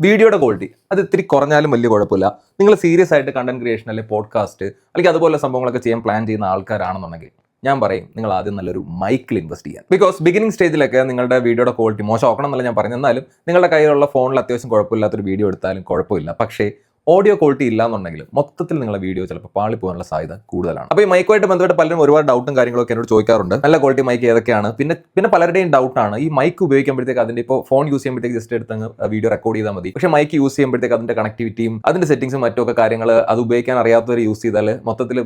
വീഡിയോയുടെ ക്വാളിറ്റി അത് ഇത്തിരി കുറഞ്ഞാലും വലിയ കുഴപ്പമില്ല. നിങ്ങൾ സീരിയസ് ആയിട്ട് കണ്ടന്റ് ക്രിയേഷൻ അല്ലെങ്കിൽ പോഡ്കാസ്റ്റ് അല്ലെങ്കിൽ അതുപോലെ സംഭവങ്ങളൊക്കെ ചെയ്യാൻ പ്ലാൻ ചെയ്യുന്ന ആൾക്കാരാണെന്നുണ്ടെങ്കിൽ ഞാൻ പറയും നിങ്ങൾ ആദ്യം നല്ലൊരു മൈക്കിൽ ഇൻവെസ്റ്റ് ചെയ്യാൻ. ബിക്കോസ് ബിഗിനിങ് സ്റ്റേജിലൊക്കെ നിങ്ങളുടെ വീഡിയോയുടെ ക്വാളിറ്റി മോശമാക്കണം എന്നല്ല ഞാൻ പറഞ്ഞു. എന്നാലും നിങ്ങളുടെ കയ്യിലുള്ള ഫോണിൽ അത്യാവശ്യം കുഴപ്പമില്ലാത്തൊരു വീഡിയോ എടുത്താലും കുഴപ്പമില്ല. പക്ഷേ ഓഡിയോ ക്വാളിറ്റി ഇല്ലാന്നുണ്ടെങ്കിൽ മൊത്തത്തിൽ നിങ്ങളുടെ വീഡിയോ ചിലപ്പോൾ പാളി പോകാനുള്ള സാധ്യത കൂടുതലാണ്. അപ്പോൾ ഈ മൈക്കുമായിട്ട് ബന്ധപ്പെട്ട് പലരും ഒരുപാട് ഡൗട്ടും കാര്യങ്ങളൊക്കെ എന്നോട് ചോദിക്കാറുണ്ട്. നല്ല ക്വാളിറ്റി മൈക്ക് ഏതൊക്കെയാണ്? പിന്നെ പലരുടെയും ഡൗട്ടാണ് ഈ മൈക്ക് ഉപയോഗിക്കുമ്പോഴത്തേക്ക് അതിൻ്റെ ഇപ്പോൾ ഫോൺ യൂസ് ചെയ്യുമ്പോഴത്തേക്ക് ജസ്റ്റ് എടുത്തങ്ങ് വീഡിയോ റെക്കോർഡ് ചെയ്താൽ മതി. പക്ഷേ മൈക്ക് യൂസ് ചെയ്യുമ്പോഴത്തേക്ക് അതിൻ്റെ കണക്ടിവിറ്റിയും അതിൻ്റെ സെറ്റിംഗ്സും മറ്റൊക്കെ കാര്യങ്ങൾ അത് ഉപയോഗിക്കാൻ അറിയാത്തവർ യൂസ് ചെയ്താൽ മൊത്തത്തിൽ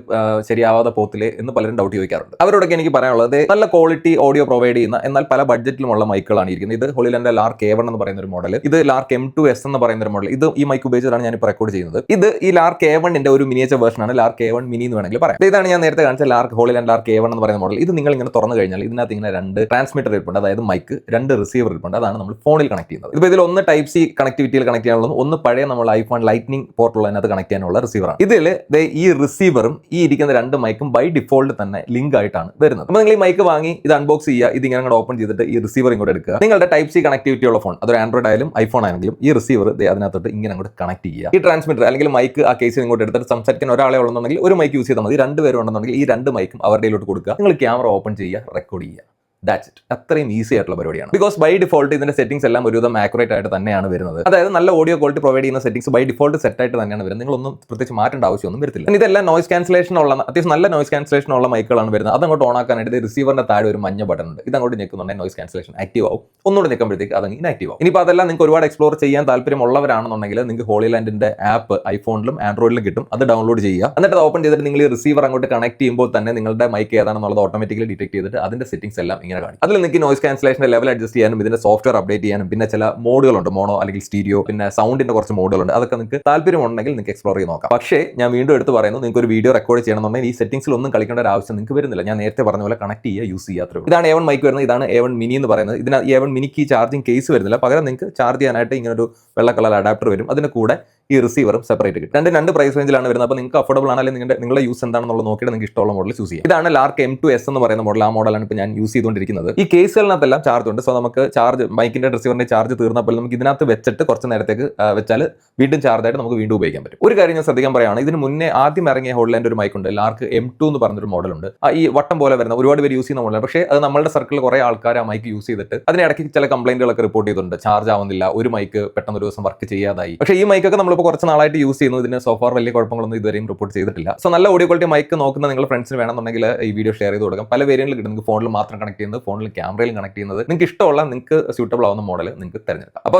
ശരിയാവാതെ പോത്തില്ലേ എന്ന് പലരും ഡൗട്ട് ചോദിക്കാറുണ്ട്. അവരോടൊക്കെ എനിക്ക് പറയാനുള്ളത് നല്ല ക്വാളിറ്റി ഓഡിയോ പ്രൊവൈഡ് ചെയ്യുന്ന എന്നാൽ പല ബഡ്ജറ്റിലുമുള്ള മൈക്കുകളാണ് ഇരിക്കുന്നത്. ഇത് ഹോളിലാൻഡ് ലാർക്ക് A1 എന്ന് പറയുന്ന ഒരു മോഡൽ, ഇത് ലാർക്ക് M2S എന്ന് പറയുന്ന ഒരു മോഡൽ. ഇത് ഈ മൈക്ക് ഉപയോഗിച്ചിട്ടാണ് ഞാൻ ഇപ്പോൾ റെക്കോർഡ് ചെയ്യുന്നത്. ഇത് ഈ ലാർക്ക് A1 ഒരു മിനിയേച്ചർ വേർഷൻ ആണ്. ലാർക്ക് A1 മിനി എന്ന് വേണമെങ്കിൽ പറയാം. ഇതാണ് ഞാൻ നേരത്തെ കാണിച്ച ഹോളിലാൻഡ് ലാർക്ക് A1 എന്ന് പറയുന്ന മോഡൽ. ഇത് നിങ്ങൾ ഇങ്ങനെ തുറന്നു കഴിഞ്ഞാൽ ഇതിനകത്ത് ഇങ്ങനെ രണ്ട് ട്രാൻസ്മിറ്റർ ഇരിപ്പുണ്ട്, അതായത് മൈക്ക്, രണ്ട് റിസീവർ ഇരിപ്പുണ്ട്. അതാണ് നമ്മൾ ഫോണിൽ കണക്ട് ചെയ്യുന്നത്. ഇപ്പോൾ ഇതിൽ ഒന്ന് ടൈപ്പ് സി കണക്ടിവിറ്റിയിൽ കണക്ട് ചെയ്യാനുള്ളത്, ഒന്ന് പഴയ നമ്മൾ ഐഫോൺ ലൈറ്റ്നിങ് പോർട്ടുള്ളതിനകത്ത് കണക്ട് ചെയ്യാനുള്ള റിസീവറാണ്. ഇതിൽ ഈ റിസീവറും ഈ ഇരിക്കുന്ന രണ്ട് മൈക്കും ബൈ ഡിഫോൾട്ട് തന്നെ ലിങ്ക് ആയിട്ടാണ് വരുന്നത്. അപ്പോൾ നിങ്ങൾ ഈ മൈക്ക് വാങ്ങി ഇത് അൺബോക്സ് ചെയ്യുക, ഇത് ഇങ്ങനെ ഓപ്പൺ ചെയ്തിട്ട് ഈ റിസീവർ ഇങ്ങോട്ട് എടുക്കുക. നിങ്ങളുടെ ടൈപ്പ് സി കണക്ടിവിറ്റി ഉള്ള ഫോൺ, അതൊരു ആൻഡ്രോയിഡ് ആയാലും ഐഫോൺ ആണെങ്കിലും ഈ റിസീവർ അതിനകത്തോട്ട് ഇങ്ങനെ അങ്ങോട്ട് കണക്ട് ചെയ്യുക. ഈ ട്രാൻസ്മിറ്റർ അല്ലെങ്കിൽ മൈക്ക് ആ കേസിൽ ഇങ്ങോട്ട് എടുത്തിട്ട് സംസാരിക്കാൻ ഒരാളെ ഉണ്ടെന്നുണ്ടെങ്കിൽ ഒരു മൈക്ക് യൂസ് ചെയ്താൽ മതി. രണ്ടുപേരും ഉണ്ടെന്നുണ്ടെങ്കിൽ ഈ രണ്ട് മൈക്കും അവരുടെയിലോട്ട് കൊടുക്കുക. നിങ്ങൾ ക്യാമറ ഓപ്പൺ ചെയ്യുക, റെക്കോർഡ് ചെയ്യുക. That's it. അത്രയും ഈസി ആയിട്ടുള്ള പരിപാടിയാണ്. ബിക്കോസ് ബൈ ഡിഫോൾട്ട് ഇതിന്റെ സെറ്റിംഗ്സ് എല്ലാം ഒരുവിധം ആക്യുറേറ്റ് ആയിട്ട് തന്നെയാണ് വരുന്നത്. അതായത് നല്ല ഓഡിയോ ക്വാളിറ്റി പ്രൊവൈഡ് ചെയ്യുന്ന സെറ്റിംഗ്സ് ബൈ ഡിഫോൾട്ട് സെറ്റ് ആയിട്ട് തന്നെയാണ് വരുന്നത്. നിങ്ങളൊന്നും പ്രത്യേകിച്ച് മാറ്റേണ്ട ആവശ്യമൊന്നും വരത്തില്ല. ഇതെല്ലാം നോയ്സ് ക്യാൻസലേഷൻ ഉള്ള അത്യാവശ്യം നല്ല നോയ്സ് ക്യാൻസലേഷൻ ഉള്ള മൈക്കുകളാണ് വരുന്നത്. അതങ്ങോട്ട് ഓൺ ആക്കാനായിട്ട് റിസീവറിന്റെ താഴെ ഒരു മഞ്ഞ ബട്ടൺ ഉണ്ട്. ഇതങ്ങോട്ട് ഞെക്കുന്നുണ്ടെങ്കിൽ നോയ്സ് ക്യാൻസലേഷൻ ആക്റ്റീവ് ആവും. ഒന്നുകൂടെ ഞെക്കുമ്പോഴത്തേക്ക് അത് ഇനാക്റ്റീവ് ആവും. ഇനിയിപ്പോൾ അതെല്ലാം നിങ്ങൾക്ക് ഒരുപാട് എക്സ്പ്ലോർ ചെയ്യാൻ താല്പര്യമുള്ളവരാണെന്നുണ്ടെങ്കിൽ നിങ്ങൾക്ക് ഹോളിലാൻഡിന്റെ ആപ്പ് ഐഫോണിലും ആൻഡ്രോയിഡിലും കിട്ടും. അത് ഡൗൺലോഡ് ചെയ്യുക. എന്നിട്ട് അത് ഓപ്പൺ ചെയ്തിട്ട് നിങ്ങൾ ഈ റിസീവർ അങ്ങോട്ട് കണക്ട് ചെയ്യുമ്പോൾ തന്നെ നിങ്ങളുടെ മൈക്ക് ഏതാണെന്നുള്ളത് ഓട്ടോമാറ്റിക്കലി ഡിറ്റക്ട് ചെയ്തിട്ട് അതിന്റെ സെറ്റിംഗ്സ് എല്ലാം ഇങ്ങനെ കാണിക്കും. അതിൽ നിങ്ങൾക്ക് നോയ്സ് ക്യാൻസലേഷന്റെ ലെവൽ അഡ്ജസ്റ്റ് ചെയ്യാനും ഇതിന്റെ സോഫ്റ്റ്വെയർ അപ്ഡേറ്റ് ചെയ്യാനും പിന്നെ ചില മോഡുകളുണ്ട്, മോണോ അല്ലെങ്കിൽ സ്റ്റീരിയോ, പിന്നെ സൗണ്ടിന്റെ കുറച്ച് മോഡുകളുണ്ട്. അതൊക്കെ നിങ്ങൾക്ക് താല്പര്യമുണ്ടെങ്കിൽ നിങ്ങൾക്ക് എക്സ്പ്ലോർ ചെയ്ത് നോക്കാം. പക്ഷേ ഞാൻ വീണ്ടും എടുത്ത് പറയുന്നു, നിങ്ങൾക്ക് ഒരു വീഡിയോ റെക്കോർഡ് ചെയ്യണമെന്നുണ്ടെങ്കിൽ ഈ സെറ്റിംഗ്സിൽ ഒന്നും കളിക്കേണ്ട ഒരു ആവശ്യം നിങ്ങൾക്ക് വരുന്നില്ല. ഞാൻ നേരത്തെ പറഞ്ഞ പോലെ കണക്ട് ചെയ്യുക, യൂസ് ചെയ്യാത്രേ. ഇതാണ് A1 മൈക്ക് വരുന്നത്. ഇതാണ് A1 മിനി എന്ന് പറയുന്നത്. ഇതിന് A1 മിനിക്ക് ഈ ചാർജിങ് കേസ് വരുന്നില്ല. പകരം നിങ്ങൾക്ക് ചാർജ് ചെയ്യാനായിട്ട് ഇങ്ങനെ ഒരു വെള്ള കളർ അഡാപ്റ്റർ വരും. അതിന് കൂടെ ഈ റിസീവറും സെപ്പറേറ്റ് കിട്ടും. രണ്ട് പ്രൈസ് റേഞ്ചിലാണ് വരുന്നത്. അപ്പോൾ നിങ്ങൾക്ക് അഫോർഡബിൾ ആണ്, അല്ലെങ്കിൽ നിങ്ങളുടെ യൂസ് എന്താണെന്നുള്ളത് നോക്കിയിട്ട് നിങ്ങൾക്ക് ഇഷ്ടമുള്ള മോഡൽ ചൂസ് ചെയ്യാം. ഇതാണ് ലാർക്ക് M2S എന്ന് പറയുന്ന മോഡൽ. ആ മോഡലാണ് ഇപ്പോൾ ഞാൻ യൂസ് ചെയ്തുകൊണ്ടിരിക്കുന്നത്. ഈ കേസുകളിനകത്തെല്ലാം ചാർജ് ഉണ്ട്. സോ നമുക്ക് ചാർജ് മൈക്കിന്റെ റിസീവറിന്റെ ചാർജ് തീർന്നപ്പോൾ നമുക്ക് ഇതിനകത്ത് വെച്ചിട്ട് കുറച്ച് നേരത്തേക്ക് വെച്ചാൽ വീണ്ടും ചാർജ് ആയിട്ട് നമുക്ക് വീണ്ടും ഉപയോഗിക്കാൻ പറ്റും. ഒരു കാര്യം ഞാൻ ശ്രദ്ധിക്കാൻ പറയുകയാണ്, ഇതിന് മുന്നേ ആദ്യം ഇറങ്ങിയ ഹോളിലാൻഡ് ഒരു മൈക്കുണ്ട്, ലാർക്ക് M2 എന്ന് പറഞ്ഞൊരു മോഡലുണ്ട്. ഈ വട്ടം പോലെ വരുന്ന ഒരുപാട് പേര് യൂസ് ചെയ്യുന്ന മോഡലാണ്. പക്ഷേ അത് നമ്മുടെ സർക്കിളിൽ കുറേ ആൾക്കാർ ആ മൈക്ക് യൂസ് ചെയ്തിട്ട് അതിനിടയ്ക്ക് ചില കംപ്ലൈന്റുകളൊക്കെ റിപ്പോർട്ട് ചെയ്തിട്ടുണ്ട്. ചാർജ് ആവുന്നില്ല, ഒരു മൈക്ക് പെട്ടെന്ന് ഒരു ദിവസം വർക്ക് ചെയ്യാതായി. പക്ഷേ ഈ മൈക്കൊക്കെ നമ്മളിപ്പോൾ കുറച്ച് നാളായിട്ട് യൂസ് ചെയ്യുന്നു. ഇതിന് സോഫാർ വലിയ കുഴപ്പങ്ങളൊന്നും ഇതുവരെയും റിപ്പോർട്ട് ചെയ്തിട്ടില്ല. സോ നല്ല ഓഡിയോ ക്വാളിറ്റി മൈക്ക് നോക്കുന്ന നിങ്ങളുടെ ഫ്രണ്ട്സിന് വേണമെന്നുണ്ടെങ്കിൽ ഈ വീഡിയോ ഷെയർ ചെയ്ത് കൊടുക്കാം. പല വേരിയന്റിൽ കിട്ടും. നിങ്ങൾക്ക് ഫോണിൽ മാത്രം കണക്ട് ചെയ്യുന്നത്, ഫോണിൽ ക്യാമറയിൽ കണക്ട് ചെയ്യുന്നത്, നിങ്ങൾക്ക് ഇഷ്ടമുള്ള നിങ്ങൾക്ക് സ്യൂട്ടബിൾ ആവുന്ന മോഡൽ നിങ്ങൾക്ക് തിരഞ്ഞെടുക്കാം. അപ്പോൾ